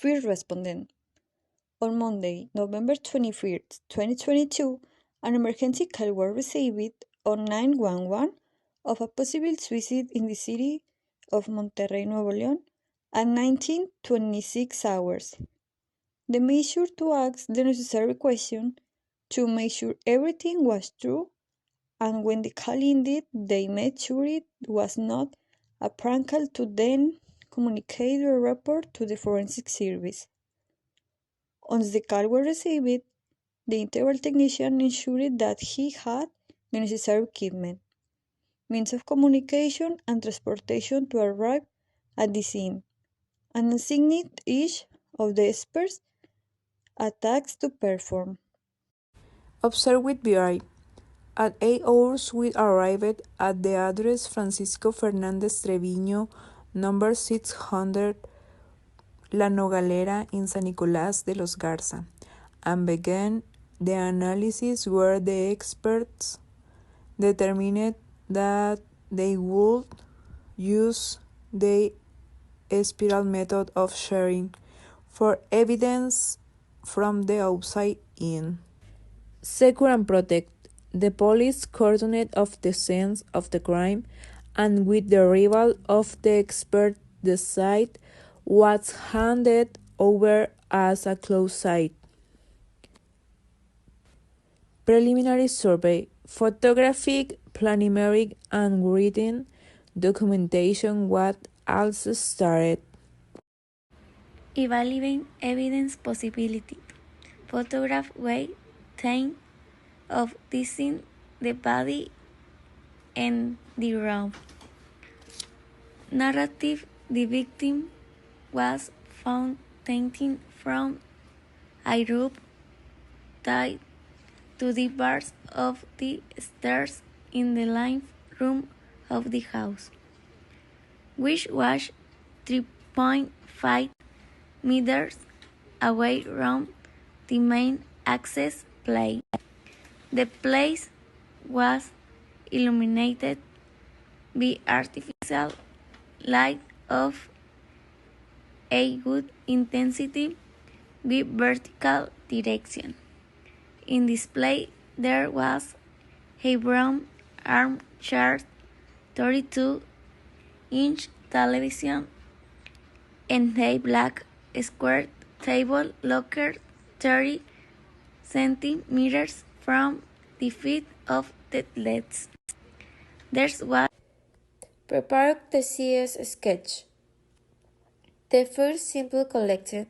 First respondent. On Monday, November 23rd, 2022, an emergency call was received on 911 of a possible suicide in the city of Monterrey, Nuevo León, at 19:26 hours. They made sure to ask the necessary question to make sure everything was true, and when the call ended, they made sure it was not a prank call to then communicate the report to the forensic service. Once the call was received, the interval technician ensured that he had the necessary equipment, means of communication, and transportation to arrive at the scene, and assigned each of the experts a task to perform. Observe with VI. At 8 hours we arrived at the address Francisco Fernández Treviño, number 600, La Nogalera in San Nicolás de los Garza, and began the analysis where the experts determined that they would use the spiral method of sharing for evidence from the outside in. Secure and protect. The police coordinate of the scene of the crime, and with the arrival of the expert, the site was handed over as a closed site. Preliminary survey. Photographic, planimetric, and written documentation was also started. Evaluating evidence possibility. Photograph way time of dissing the body and the room. Narrative. The victim was found tainting from a rope tied to the bars of the stairs in the living room of the house, which was 3.5 meters away from the main access place. The place was illuminated by artificial light of a good intensity by vertical direction. In display there was a brown armchair, 32-inch television, and a black square table located 30 centimeters from the feet of the legs. There was Prepare the CS sketch. The first simple collected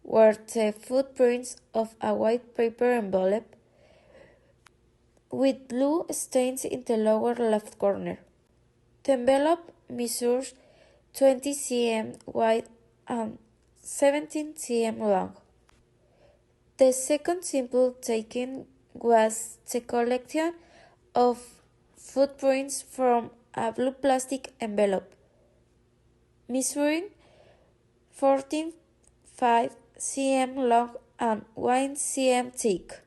were the footprints of a white paper envelope with blue stains in the lower left corner. The envelope measures 20 cm wide and 17 cm long. The second simple taken was the collection of footprints from a blue plastic envelope, measuring 14.5 cm long and 1 cm thick.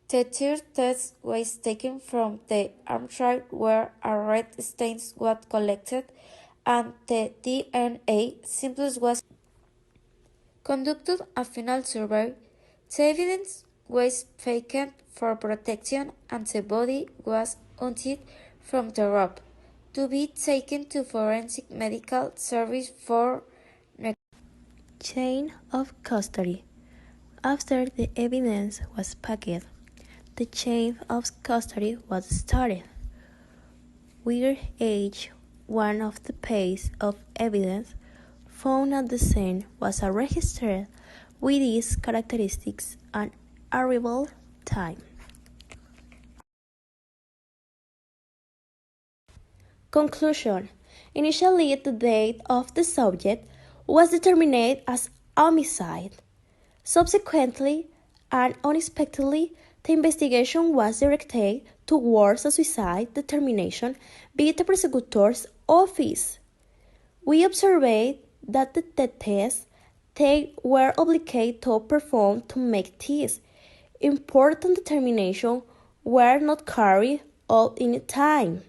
The third test was taken from the armchair where a red stain was collected and the DNA sample was conducted. A final survey. The evidence was taken for protection and the body was untied from the rope to be taken to forensic medical service for chain of custody. After the evidence was packed, the chain of custody was started, where each one of the pieces of evidence found at the scene was registered with its characteristics and arrival time. Conclusion. Initially, the date of the subject was determined as homicide. Subsequently, and unexpectedly, the investigation was directed towards a suicide determination by the prosecutor's office. We observed that the tests they were obligated to perform to make this important determination were not carried out in time.